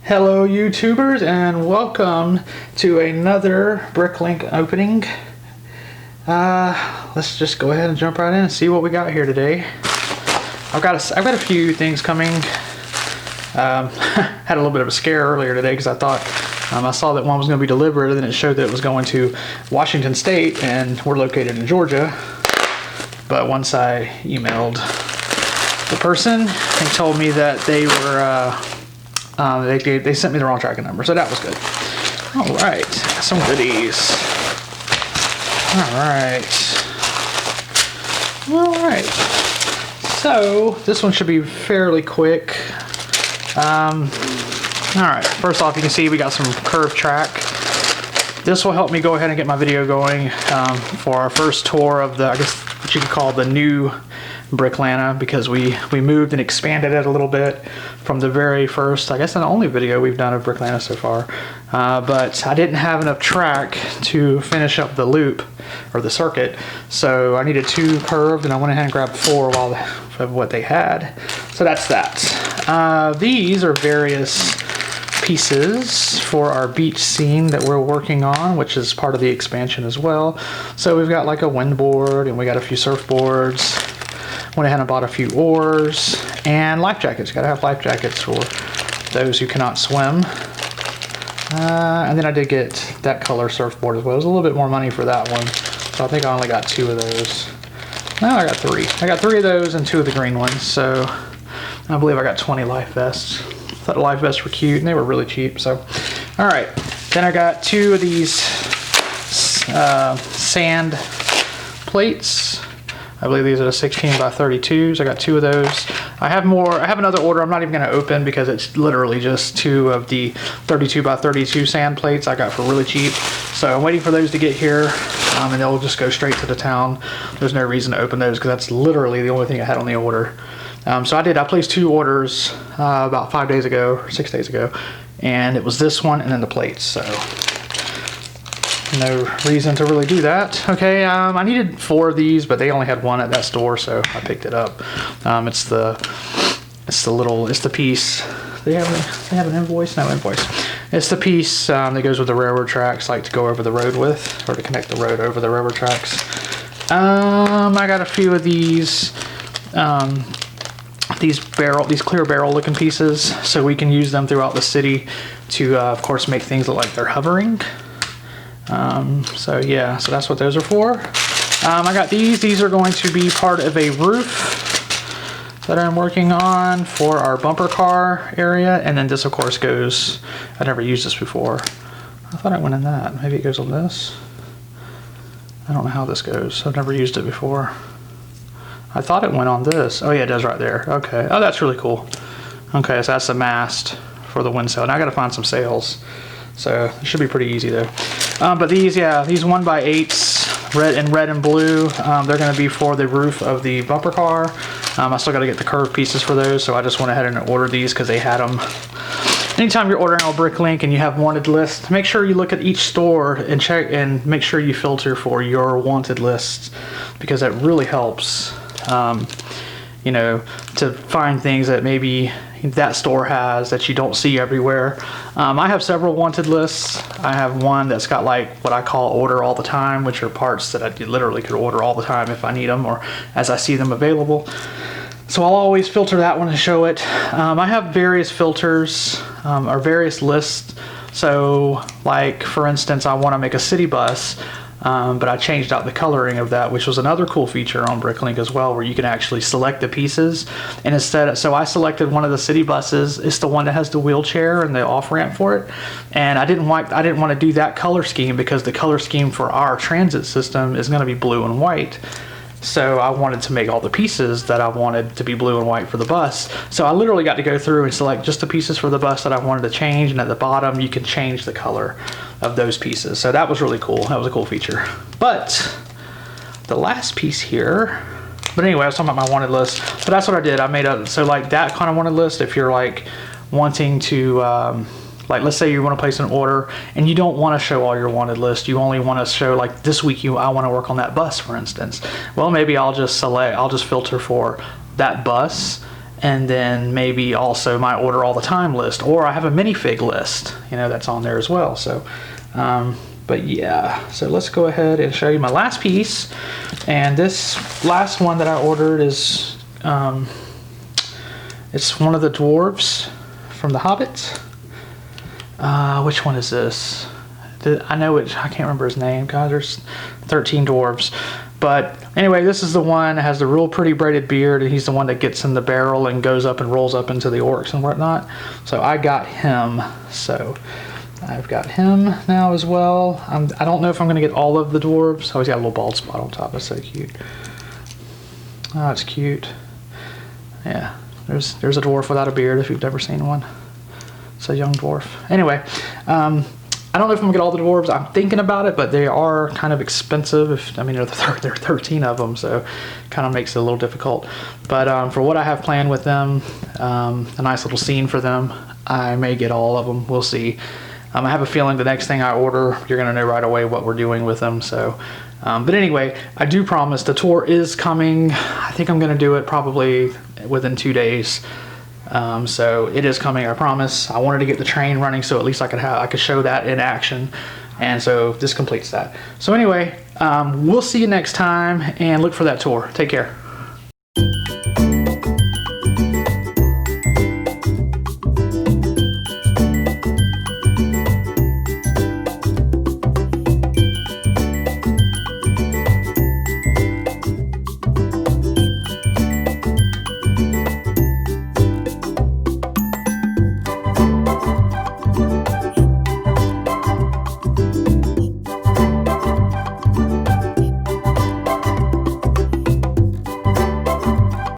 Hello YouTubers and welcome to another Bricklink opening. Let's just go ahead and jump right in and see what we got here today. I've got a few things coming. Had a little bit of a scare earlier today because I thought I saw that one was going to be delivered and then it showed that it was going to Washington State and we're located in Georgia. But once I emailed the person, they told me that they were they sent me the wrong tracking number, so that was good. All right, some goodies. All right. So this one should be fairly quick. All right. First off, you can see we got some curved track. This will help me go ahead and get my video going for our first tour of the, I guess what you could call the new Bricklanta, because we moved and expanded it a little bit from the very first, I guess the only video we've done of Bricklanta so far. But I didn't have enough track to finish up the loop or the circuit, so I needed 2 curved and I went ahead and grabbed 4 of what they had. So that's that. These are various pieces for our beach scene that we're working on, which is part of the expansion as well. So we've got like a windboard and we got a few surfboards. Went ahead and bought a few oars and life jackets. Gotta have life jackets for those who cannot swim. And then I did get that color surfboard as well. It was a little bit more money for that one, so I think I only got 2 of those. No, I got 3. I got 3 of those and 2 of the green ones, so I believe I got 20 life vests. I thought the life vests were cute and they were really cheap, so. All right, then I got 2 of these sand plates. I believe these are the 16 by 32s. I got 2 of those. I have more. I have another order I'm not even going to open because it's literally just 2 of the 32 by 32 sand plates I got for really cheap. So I'm waiting for those to get here and they'll just go straight to the town. There's no reason to open those because that's literally the only thing I had on the order. So I placed 2 orders about 5 days ago or 6 days ago, and it was this one and then the plates. So no reason to really do that. Okay, I needed 4 of these, but they only had 1 at that store, so I picked it up. It's the piece. They have an invoice? No invoice. It's the piece that goes with the railroad tracks, like to go over the road with, or to connect the road over the railroad tracks. I got a few of these clear barrel looking pieces, so we can use them throughout the city to, of course, make things look like they're hovering. So yeah, so that's what those are for. I got these are going to be part of a roof that I'm working on for our bumper car area, and then this of course goes, I never used this before. I thought it went in that. Maybe it goes on this. I don't know how this goes. I've never used it before. I thought it went on this. Oh yeah, it does right there. Okay. Oh, that's really cool. Okay, so that's the mast for the wind sail. And I gotta find some sails. So it should be pretty easy though. But these 1x8s, red and blue, they're going to be for the roof of the bumper car. I still got to get the curved pieces for those, so I just went ahead and ordered these because they had them. Anytime you're ordering on Bricklink and you have wanted lists, make sure you look at each store and check and make sure you filter for your wanted lists, because that really helps, you know, to find things that maybe that store has that you don't see everywhere. I have several wanted lists. I have one that's got like what I call order all the time, which are parts that I literally could order all the time if I need them or as I see them available. So I'll always filter that one and show it. I have various filters or various lists. So like for instance, I want to make a city bus. But I changed out the coloring of that, which was another cool feature on Bricklink as well, where you can actually select the pieces. And instead, so I selected one of the city buses. It's the one that has the wheelchair and the off ramp for it. And I didn't want to do that color scheme because the color scheme for our transit system is going to be blue and white. So I wanted to make all the pieces that I wanted to be blue and white for the bus. So I literally got to go through and select just the pieces for the bus that I wanted to change, and at the bottom you can change the color of those pieces. So that was really cool. That was a cool feature. But the last piece here, but anyway, I was talking about my wanted list. So that's what I did. I made a, so like that kind of wanted list, if you're like wanting to like let's say you want to place an order and you don't want to show all your wanted list, you only want to show like this week I want to work on that bus, for instance. Well, maybe I'll just filter for that bus and then maybe also my order all the time list, or I have a minifig list, you know, that's on there as well. So but yeah, so let's go ahead and show you my last piece. And this last one that I ordered is it's one of the dwarves from the Hobbit. Which one is this? I know it, I can't remember his name. God, there's 13 dwarves. But anyway, this is the one that has the real pretty braided beard, and he's the one that gets in the barrel and goes up and rolls up into the orcs and whatnot. So I got him. So I've got him now as well. I don't know if I'm going to get all of the dwarves. Oh, he's got a little bald spot on top. That's so cute. Oh, it's cute. Yeah, there's a dwarf without a beard if you've never seen one. It's a young dwarf. Anyway, I don't know if I'm gonna get all the dwarves. I'm thinking about it, but they are kind of expensive. I mean, there are 13 of them, so kind of makes it a little difficult. But for what I have planned with them, a nice little scene for them, I may get all of them. We'll see. I have a feeling the next thing I order, you're gonna know right away what we're doing with them. So, but anyway, I do promise the tour is coming. I think I'm gonna do it probably within 2 days. So it is coming, I promise. I wanted to get the train running so at least I could show that in action. And so this completes that. So anyway, we'll see you next time and look for that tour. Take care.